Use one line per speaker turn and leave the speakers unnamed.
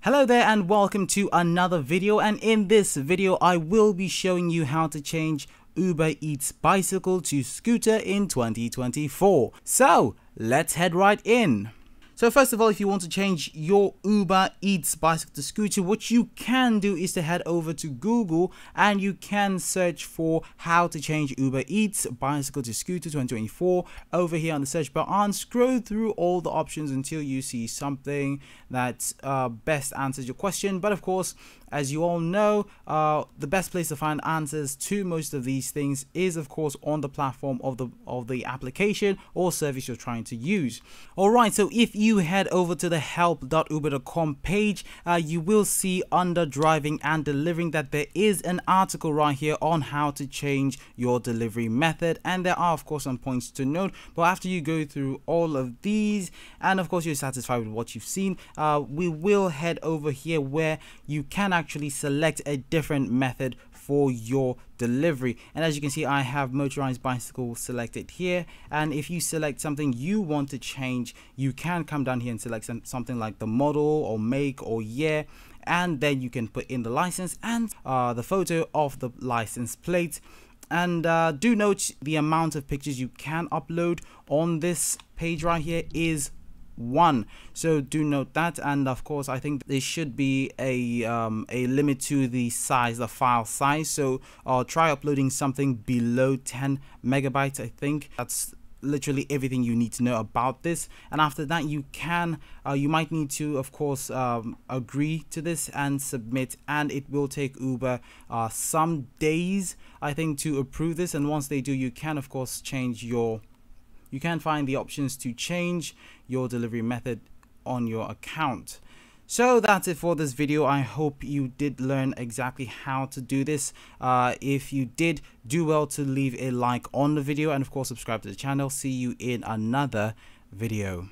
Hello there and welcome to another video, and in this video I will be showing you how to change Uber Eats bicycle to scooter in 2024. So let's head right in. So first of all, if you want to change your Uber Eats bicycle to scooter, what you can do is to head over to Google and you can search for how to change Uber Eats bicycle to scooter 2024 over here on the search bar, and scroll through all the options until you see something that best answers your question. But of course, as you all know, the best place to find answers to most of these things is of course on the platform of the application or service you're trying to use. Alright, so if you head over to the help.uber.com page, you will see under driving and delivering that there is an article right here on how to change your delivery method, and there are of course some points to note. But after you go through all of these and of course you're satisfied with what you've seen, we will head over here where you can actually select a different method for your delivery. And as you can see, I have motorized bicycle selected here, and if you select something you want to change, you can come down here and select something like the model or make or year, and then you can put in the license and the photo of the license plate. And do note the amount of pictures you can upload on this page right here is 1, so do note that. And of course I think there should be a limit to the size, the file size, so try uploading something below 10 megabytes. I think that's literally everything you need to know about this. And after that you can you might need to of course agree to this and submit, and it will take Uber some days I think to approve this. And once they do, you can of course change your you can find the options to change your delivery method on your account. So that's it for this video. I hope you did learn exactly how to do this. If you did, do well to leave a like on the video and of course subscribe to the channel. See you in another video.